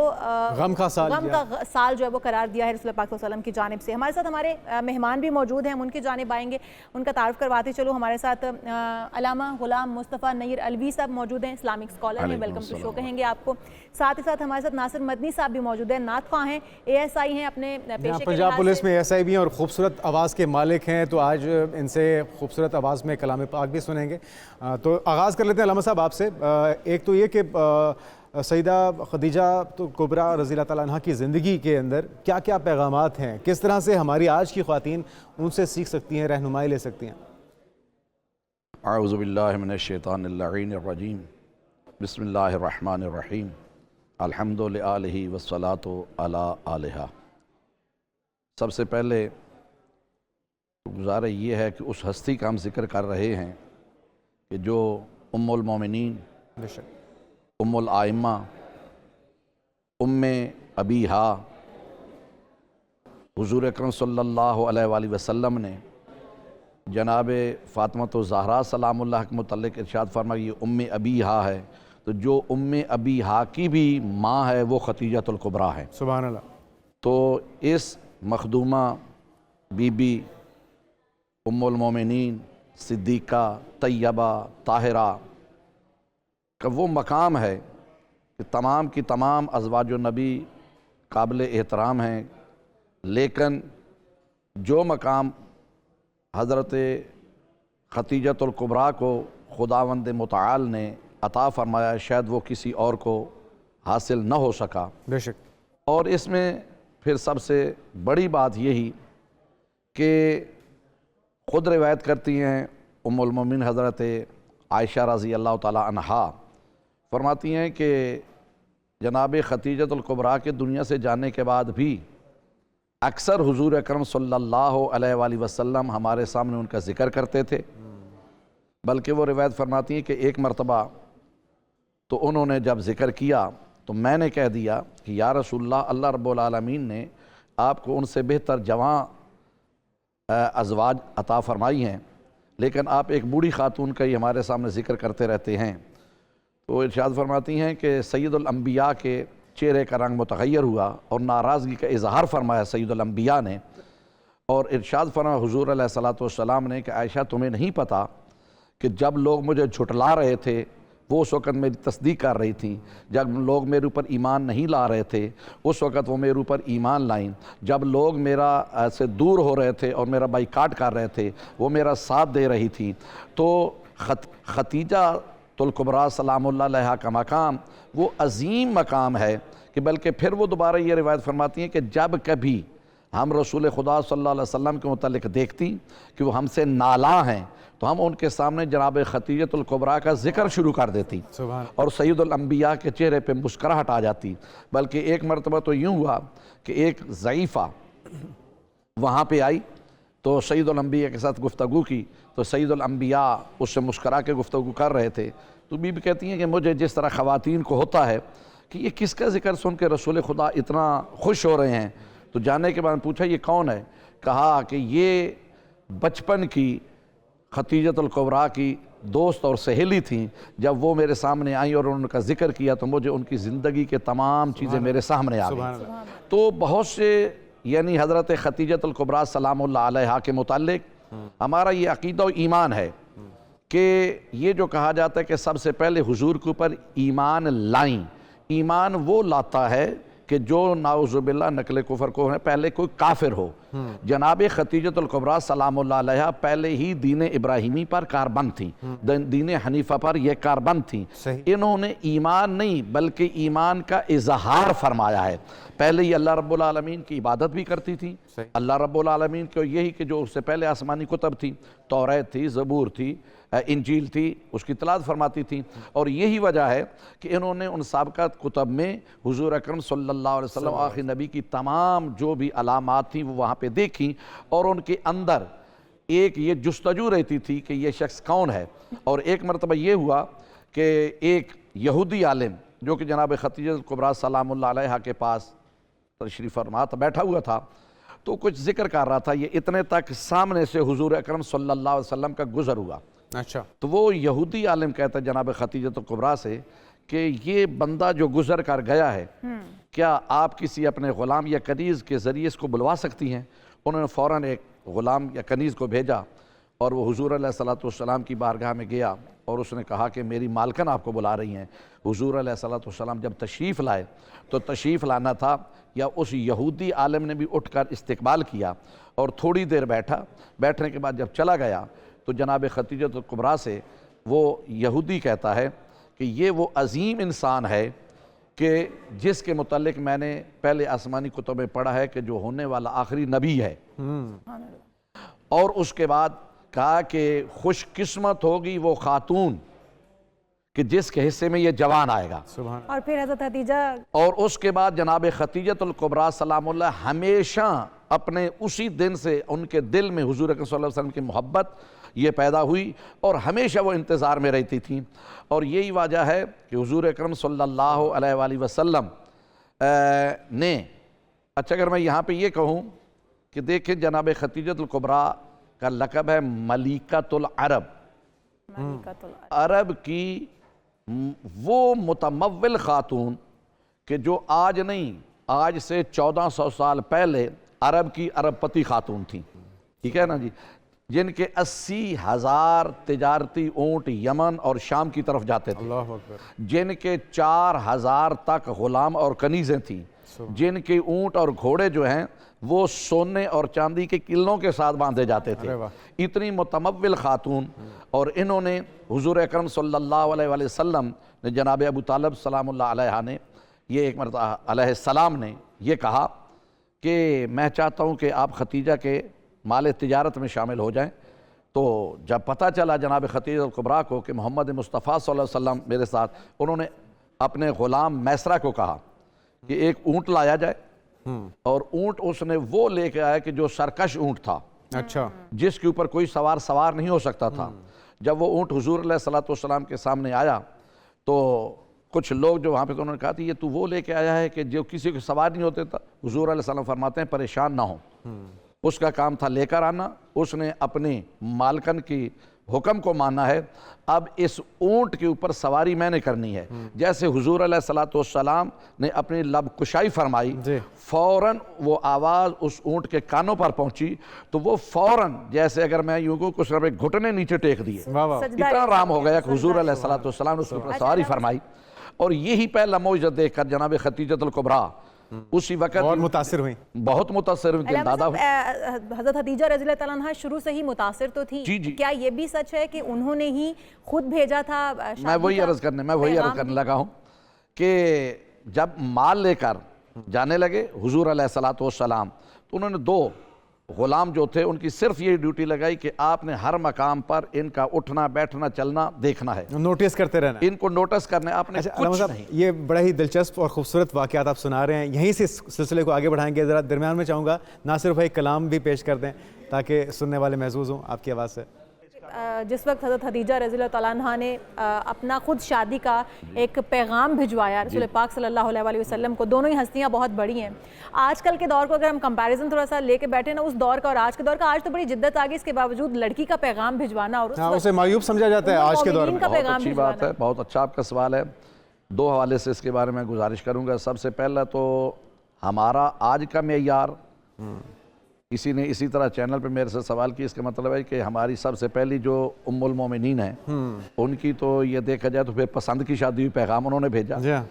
गम का साल जो है वो करार दिया है रसूल पाक सल्लल्लाहु अलैहि वसल्लम की जानिब से। हमारे साथ हमारे मेहमान भी मौजूद हैं, हम उनकी जानिब आएंगे, उनका तारुफ करवाते चलो। हमारे साथ अल्लामा गुलाम मुस्तफ़ा नईर अलवी साहब मौजूद हैं, इस्लामिक स्कॉलर हैं, वेलकम टू शो कहेंगे आपको। साथ ही साथ हमारे साथ नासिर मदनी साहब भी मौजूद हैं, नात ख्वाह हैं, ASI हैं अपने पेशे के पंजाब लिहाज पुलिस से। में SI भी हैं और खूबसूरत आवाज़ के मालिक हैं, तो आज इनसे खूबसूरत आवाज़ में कलाम पाक भी सुनेंगे। तो आगाज़ कर लेते हैं अल्लामा साहब आपसे। एक तो ये कि सईदा खदीजा तो कुबरा रज़ी अल्लाह तआला अन्हा की ज़िंदगी के अंदर क्या क्या पैगामात हैं, किस तरह से हमारी आज की ख़वातीन उनसे सीख सकती हैं, रहनुमाई ले सकती हैं? आऊज़ु बिल्लाहि मिनश शैतानिर रजीम, बिस्मिल्लाहिर्रहमानिर्रहीम, अल्हम्दु लिआलिहि वस्सलातु अला आलिहा। सबसे पहले गुज़ारा ये है कि उस हस्ती का हम जिक्र कर रहे हैं कि जो उम्मुल मोमिनीन, उम्मुल आइम्मा, उम्मे अबीहा, हुज़ूर अकरम सल्लल्लाहु अलैहि वसल्लम ने जनाब फ़ातिमा ज़हरा सलामुल्लाह के मुतल्लिक़ इरशाद फरमाया ये उम्मे अबीहा है, तो जो उम्मे अबीहा की भी माँ है वो खतीजतुल कुबरा है। सुभान अल्लाह। तो इस मखदूमा बीबी उम्मुल मोमिनीन सिद्दीक़ा तैयबा ताहिरा का वो मकाम है कि तमाम की तमाम अज़वाज नबी काबिल एहतराम हैं, लेकिन जो मकाम हज़रत खतीजतुल कुबरा को खुदावंद मुतआल ने अता फ़रमाया शायद वो किसी और को हासिल न हो सका। बेशक। और इसमें फिर सबसे बड़ी बात यही कि ख़ुद रिवायत करती हैं उम्मुल मोमिन हज़रत आयशा रज़ी अल्लाह ताला अन्हा, फरमाती हैं कि जनाब खतीजतुल कुबरा के दुनिया से जाने के बाद भी अक्सर हुज़ूर अकरम सल्लल्लाहु अलैहि वसल्लम हमारे सामने उनका ज़िक्र करते थे। बल्कि वो रिवायत फरमाती हैं कि एक मरतबा तो उन्होंने जब ज़िक्र किया तो मैंने कह दिया कि या रसूलल्लाह, अल्लाह रब्बुल आलमीन ने आपको उनसे बेहतर जवां अज़वाज अता फ़रमाई हैं, लेकिन आप एक बूढ़ी खातून का ही हमारे सामने ज़िक्र करते रहते हैं। तो इरशाद फरमाती हैं कि सैयदुल अंबिया के चेहरे का रंग मुतग़य्यर हुआ और नाराज़गी का इजहार फरमाया सैयदुल अंबिया ने, और इरशाद फरमाया हुज़ूर अलैहिस्सलातु वस्सलाम ने कि आयशा तुम्हें नहीं पता कि जब लोग मुझे झुटला रहे थे वो उस वक़्त मेरी तस्दीक कर रही थी, जब लोग मेरे ऊपर ईमान नहीं ला रहे थे उस वक़्त वो मेरे ऊपर ईमान लाईं, जब लोग मेरा से दूर हो रहे थे और मेरा बाइकाट कर रहे थे वो मेरा साथ दे रही थी। तो खतीजा तुल कुबरा सलामुल्लाह अलैहा का मकाम वो अज़ीम मकाम है कि बल्कि फिर वो दोबारा ये रिवायत फरमाती हैं कि जब कभी हम रसूल खुदा सल्लल्लाहु अलैहि वसल्लम के मुतल्लिक़ देखती कि वो हमसे नाला हैं तो हम उनके सामने जनाब खतीजतुल कुबरा का ज़िक्र शुरू कर देती और सैयदुल अंबिया के चेहरे पे मुस्कुराहट आ जाती। बल्कि एक मरतबा तो यूँ हुआ कि एक ज़ईफ़ा वहाँ पे आई तो सैयदुल अंबिया के साथ गुफ्तगू की, तो सैयदुल अंबिया उससे मुस्करा के गुफ्तगू कर रहे थे। तो बीबी कहती हैं कि मुझे जिस तरह ख़वातीन को होता है कि ये किसका ज़िक्र सुन के रसूल खुदा इतना खुश हो रहे हैं, तो जानने के बाद पूछा ये कौन है, कहा कि ये बचपन की खतीजतुल कुबरा की दोस्त और सहेली थी। जब वो मेरे सामने आई और उनका ज़िक्र किया तो मुझे उनकी ज़िंदगी के तमाम चीज़ें मेरे सामने आ गई। तो बहुत से यानी हज़रत खतीजतुल कुबरा सलामुल्लाह अलैहा के मुताल्लिक़ हमारा ये अक़ीदा और ईमान है कि ये जो कहा जाता है कि सबसे पहले हुजूर के ऊपर ईमान लाएं, ईमान वो लाता है कि जो नाउज़ुबिल्लाह नकल कुफर को है पहले कोई काफिर हो। जनाब खतीजतुल कुबरा सलामुल्लाह अलैहा पहले ही दीन इब्राहिमी पर कारबंद थी, दीन हनीफा पर यह कारबंद थी। इन्होंने ईमान नहीं बल्कि ईमान का इजहार फरमाया है। पहले ही अल्लाह रब्बुल आलमीन की इबादत भी करती थी। अल्लाह रब्बुल आलमीन को यही कि जो उससे पहले आसमानी कुतब थी, तौरात थी, ज़बूर थी, इंजील थी, उसकी इतलात फरमाती थी। और यही वजह है कि इन्होंने उन साबक़ात कुतब में हुज़ूर अकरम सल्लल्लाहु अलैहि वसल्लम आखिर नबी की तमाम जो भी अलामात थी वो वहाँ पे देखी और उनके अंदर एक ये जुस्तजू रहती थी कि ये शख्स कौन है। और एक मरतबा ये हुआ कि एक यहूदी आलिम जो कि जनाब खतीजतुल कुबरा सलामुल्लाह अलैहा के पास तशरीफ़ फरमा बैठा हुआ था तो कुछ ज़िक्र कर रहा था। ये इतने तक सामने से हुज़ूर अकरम सल्लल्लाहु अलैहि वसल्लम का गुज़र हुआ। अच्छा। तो वो यहूदी आलिम कहता है जनाब खतीजतुल कुबरा से कि ये बंदा जो गुज़र कर गया है क्या आप किसी अपने ग़ुलाम या कनीज़ के ज़रिए इसको बुलवा सकती हैं। उन्होंने फ़ौरन एक ग़ुलाम या कनीज़ को भेजा और वो हुज़ूर अलैहिस्सलातु वस्सलाम की बारगाह में गया और उसने कहा कि मेरी मालकन आपको बुला रही हैं। हुजूर अलैहिस्सलाम जब तशरीफ़ लाए तो तशरीफ़ लाना था या उस यहूदी आलिम ने भी उठकर इस्तकबाल किया और थोड़ी देर बैठा। बैठने के बाद जब चला गया तो जनाब खतीजतुल कुबरा से वो यहूदी कहता है कि ये वो अजीम इंसान है कि जिसके मुतालिक मैंने पहले आसमानी कुतुब में पढ़ा है कि जो होने वाला आखिरी नबी है। और उसके बाद कहा कि खुशकिस्मत होगी वो खातून कि जिसके हिस्से में ये जवान आएगा। और फिर हज़रत खदीजा, और उसके बाद जनाब खतीजतुल कुबरा सलामुल्लाह हमेशा अपने उसी दिन से उनके दिल में हुजूर अकरम सल्लल्लाहु अलैहि वसल्लम की मोहब्बत ये पैदा हुई और हमेशा वो इंतज़ार में रहती थी। और यही वजह है कि हुजूर अकरम सल्लल्लाहु अलैहि वसल्लम ने, अच्छा अगर मैं यहाँ पे ये कहूँ कि देखें जनाब खतीजतुल कुबरा का लक़ब है मलिकतुल अरब। अरब की वो मुतमव्विल खातून कि जो आज नहीं, आज से 1400 साल पहले अरब की अरबपति खातून थी, ठीक है ना जी, जिनके 80,000 तिजारती ऊँट यमन और शाम की तरफ जाते थे, जिनके 4,000 तक गुलाम और कनीज़ें थीं, जिनके ऊँट और घोड़े जो हैं वो सोने और चांदी के किलों के साथ बांधे जाते थे। इतनी मुतमव्विल खातून। और इन्होंने हुजूर अकरम सल्लल्लाहु अलैहि वसल्लम ने जनाब अबू तालिब सलामुल्लाह अलैहा ने ये एक मरतबा अलैहिस्सलाम ने ये कहा कि मैं चाहता हूँ कि आप खतीजा के माल तिजारत में शामिल हो जाएं। तो जब पता चला जनाब खतीजतुल कुबरा को कि मोहम्मद मुस्तफ़ा सल्लल्लाहु अलैहि वसल्लम मेरे साथ, उन्होंने अपने ग़ुलाम मैसरा को कहा कि एक ऊँट लाया जाए। और ऊँट उसने वो लेके आया कि जो सरकश ऊँट था, अच्छा, जिसके ऊपर कोई सवार नहीं हो सकता था। जब वो ऊँट हुजूर अलैहिस्सलाम के सामने आया तो कुछ लोग जो वहाँ पे तो उन्होंने कहा था ये तू वो लेके आया है कि जो किसी को सवार नहीं होते था। हुजूर अलैहिस्सलाम फरमाते हैं परेशान ना हो, उसका काम था लेकर आना, उसने अपने मालकन की हुक्म को माना है। अब इस ऊँट के ऊपर सवारी मैंने करनी है। जैसे हुजूर अलैहिस्सलाम ने अपनी लब कुशाई फरमाई, फ़ौरन वो आवाज़ उस ऊँट के कानों पर पहुंची तो वो फ़ौरन, जैसे अगर मैं यूँ को कुछ रहे घुटने नीचे टेक दिए, इतना राम हो गया कि हुजूर अलैहिस्सलाम ने उसके ऊपर सवारी फरमाई। और यही पहला मौजज़ा देख कर जनाब खतीजतुल कुबरा उसी वक्त बहुत मुतासिर हुई, बहुत मुतासिर हुई, दिलदादा हुई। हज़रत खदीजा रज़ियल्लाहु तआला अन्हा शुरू से ही मुतासिर तो थी। जी। क्या ये भी सच है कि उन्होंने ही खुद भेजा था? मैं वही अर्ज़ करने लगा हूँ कि जब माल लेकर जाने लगे हुजूर अलैहिस्सलाम तो उन्होंने 2 ग़ुलाम जो थे उनकी सिर्फ ये ड्यूटी लगाई कि आपने हर मकाम पर इनका उठना बैठना चलना देखना है, नोटिस करते रहना, इनको नोटिस करना है आपने। अच्छा, कुछ नहीं। ये बड़ा ही दिलचस्प और खूबसूरत वाक़यात आप सुना रहे हैं, यहीं से इस सिलसिले को आगे बढ़ाएंगे। ज़रा दरमियान में चाहूँगा नासिर भाई कलाम भी पेश कर दें ताकि सुनने वाले महसूस हों आपकी आवाज़ से। जिस वक्त हज़रत खदीजा रज़ियल्लाहु तआला अन्हा ने अपना खुद शादी का एक पैगाम भिजवाया रसूल पाक सल्लल्लाहु अलैहि वसल्लम को, दोनों ही हस्तियां बहुत बड़ी हैं। आजकल के दौर को अगर हम कंपैरिजन थोड़ा सा लेके बैठे ना उस दौर का और आज के दौर का, आज तो बड़ी जिद्दत आ गई, इसके बावजूद लड़की का पैगाम भिजवाना और उसे मायूब समझा जाता है आज के दौर में। बहुत अच्छी बात है, बहुत अच्छा आपका सवाल है। 2 हवाले से इसके बारे में गुजारिश करूँगा। सबसे पहला तो हमारा आज का मेयार, किसी ने इसी तरह चैनल पे मेरे से सवाल किया, इसका मतलब है कि हमारी सबसे पहली जो उम्मुल मोमिनीन है उनकी तो ये देखा जाए तो फिर पसंद की शादी हुई पैगाम उन्होंने भेजा।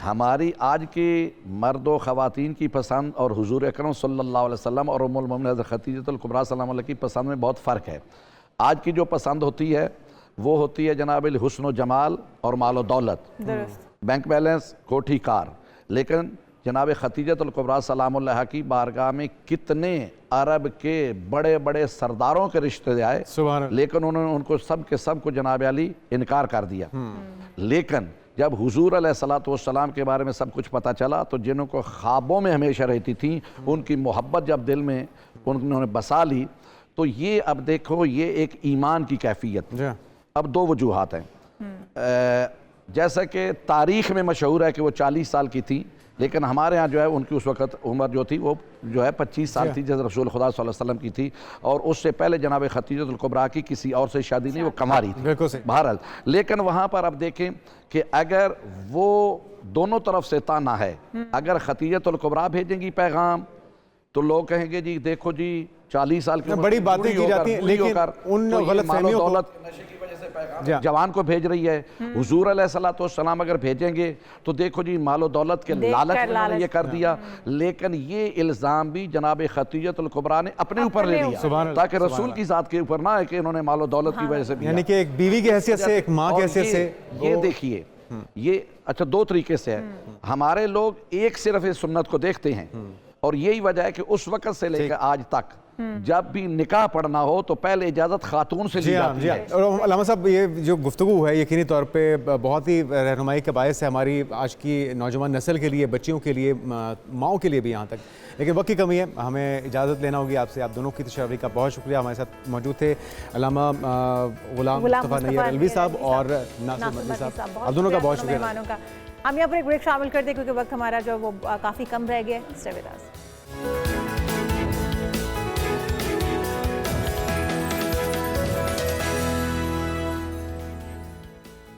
हमारी आज की मर्द व ख़वातीन की पसंद और हुजूर अकरम सल्लल्लाहु अलैहि वसल्लम और उम्मुल मोमिनीन हज़रत खतीजतुल कुबरा सलाम अलैहा की पसंद में बहुत फ़र्क है। आज की जो पसंद होती है वो होती है जनाब हुस्न व जमाल और माल व दौलत, बैंक बैलेंस, कोठी कार। लेकिन जनाब खतीजतुल कुबरा सलामुल्लाह की बारगाह में कितने अरब के बड़े बड़े सरदारों के रिश्ते आए, लेकिन उन्होंने उनको सब के सब को जनाब अली इनकार कर दिया। लेकिन जब हुजूर अलैहिस्सलाम के बारे में सब कुछ पता चला तो जिनको ख्वाबों में हमेशा रहती थी उनकी मोहब्बत जब दिल में उन्होंने बसा ली तो ये अब देखो ये एक ईमान की कैफियत। अब 2 वजूहात हैं। जैसा कि तारीख़ में मशहूर है कि वो 40 साल की थी, लेकिन हमारे यहाँ जो है उनकी उस वक़्त उम्र जो थी वो जो है 25 साल थी, जैसे रसूल खुदा सल्लल्लाहु अलैहि वसल्लम की थी। और उससे पहले जनाब खतीजतुल कुबरा की किसी और से शादी नहीं, वो कमारी थी बहरहाल। लेकिन वहाँ पर अब देखें कि अगर वो दोनों तरफ से ताना है, अगर खतीजतुल कुबरा भेजेंगी पैगाम तो लोग कहेंगे जी देखो जी 40 साल की बड़ी बातें की जाती हैं, लेकिन उन गलतफहमियों को जी। जवान को भेज रही है। हुजूर अलैहिस्सलाम अगर भेजेंगे तो देखो जी मालो दौलत के लालच में उन्होंने ये कर दिया, लेकिन ये इल्ज़ाम भी जनाब खतीजतुल कुबरा ने अपने ऊपर ले लिया ताकि रसूल की जात के ऊपर ना है कि इन्होंने मालो दौलत की वजह से, यानी कि एक बीवी की हैसियत से, एक माँ की हैसियत से। ये देखिए ये अच्छा दो तरीके से है। हमारे लोग एक सिर्फ इस सुन्नत को देखते हैं और यही वजह है कि उस वक्त से लेकर आज तक जब भी निकाह पढ़ना हो तो पहले इजाज़त खातून से ली जाती है। और अल्लामा साहब ये जो गुफ्तगू है यकीनी तौर पे बहुत ही रहनुमाई का बायस है हमारी आज की नौजवान नस्ल के लिए, बच्चियों के लिए, माओं के लिए भी यहाँ तक। लेकिन वक्त की कमी है, हमें इजाज़त लेना होगी आपसे। आप दोनों की तशरीफ़ का बहुत शुक्रिया। हमारे साथ मौजूद थे अल्लामा गुलाम मुस्तफ़ा नैयर अलवी साहब और नासिर मदनी साहब, आप दोनों का बहुत शुक्रिया। हम यहाँ पर एक ब्रेक शामिल करते हैं क्योंकि वक्त हमारा जो वो काफ़ी कम रह गया है। Stay with us.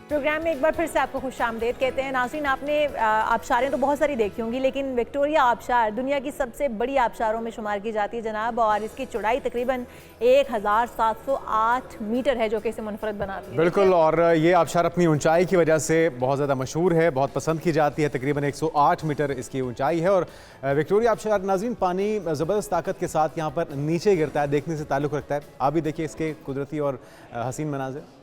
प्रोग्राम में एक बार फिर से आपको खुशामदीद कहते हैं। नाज़रीन, आपने आबशारें तो बहुत सारी देखी होंगी, लेकिन विक्टोरिया आबशार दुनिया की सबसे बड़ी आबशारों में शुमार की जाती है जनाब, और इसकी चौड़ाई तकरीबन 1708 मीटर है, जो कि इसे मुनफरद बनाती है। बिल्कुल, और ये आबशार अपनी ऊंचाई की वजह से बहुत ज़्यादा मशहूर है, बहुत पसंद की जाती है। तकरीबन 108 मीटर इसकी ऊंचाई है और विक्टोरिया आबशार नाज़रीन पानी ज़बरदस्त ताकत के साथ यहाँ पर नीचे गिरता है, देखने से ताल्लुक़ रखता है। आप भी देखिए इसके कुदरती और हसीन मनाज़िर।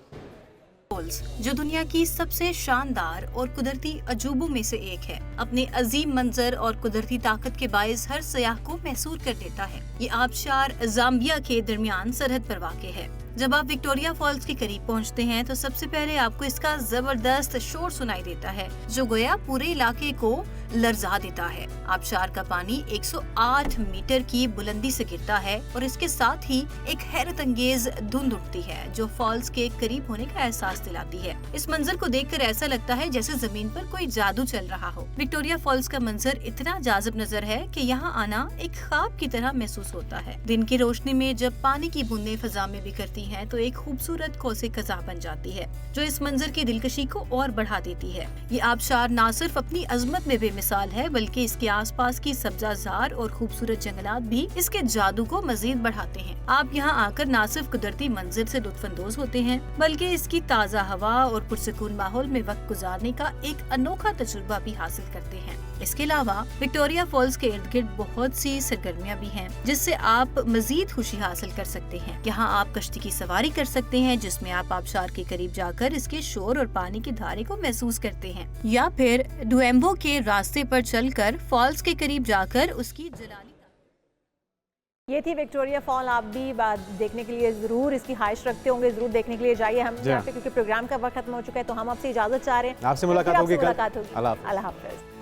जो दुनिया की सबसे शानदार और कुदरती अजूबों में से एक है, अपने अजीम मंजर और कुदरती ताकत के बायस हर सयाह को महसूर कर देता है। ये आबशार जाम्बिया के दरमियान सरहद पर वाक़ है। जब आप विक्टोरिया फॉल्स के करीब पहुंचते हैं तो सबसे पहले आपको इसका जबरदस्त शोर सुनाई देता है जो गोया पूरे इलाके को लर्जा देता है। आबशार का पानी 108 मीटर की बुलंदी से गिरता है और इसके साथ ही एक हैरत अंगेज धुंध उठती है जो फॉल्स के करीब होने का एहसास दिलाती है। इस मंजर को देखकर ऐसा लगता है जैसे जमीन पर कोई जादू चल रहा हो। विक्टोरिया फॉल्स का मंजर इतना जाज़िब नजर है कि यहाँ आना एक ख्वाब की तरह महसूस होता है। दिन की रोशनी में जब पानी की बूंदें फजा में बिखरती हैं तो एक खूबसूरत कौसे कज़ा बन जाती है जो इस मंजर की दिलकशी को और बढ़ा देती है। ये आबशार न सिर्फ अपनी अजमत में बेमिसाल है बल्कि इसके आसपास की सब्जाजार और खूबसूरत जंगलात भी इसके जादू को मजीद बढ़ाते हैं। आप यहाँ आकर न सिर्फ कुदरती मंजर से लुत्फानंदोज होते हैं बल्कि इसकी ताज़ा हवा और पुरसकून माहौल में वक्त गुजारने का एक अनोखा तजुर्बा भी हासिल करते हैं। इसके अलावा विक्टोरिया फॉल्स के इर्द गिर्द बहुत सी सरगर्मियाँ भी हैं जिससे आप मजीद खुशी हासिल कर सकते हैं। यहाँ आप कश्ती की सवारी कर सकते हैं जिसमें आप आबशार के करीब जाकर इसके शोर और पानी की धारे को महसूस करते हैं, या फिर डुएम्बो के रास्ते पर चलकर फॉल्स के करीब जाकर उसकी जलाली। ये थी विक्टोरिया फॉल। आप भी देखने के लिए जरूर इसकी ख्वाहिश रखते होंगे, जरूर देखने के लिए जाइए। हम यहाँ पे क्योंकि प्रोग्राम का वक्त खत्म हो चुका है तो हम आपसे इजाजत चाह रहे हैं। आपसे मुलाकात होगी कल। अल्लाह हाफ़िज़।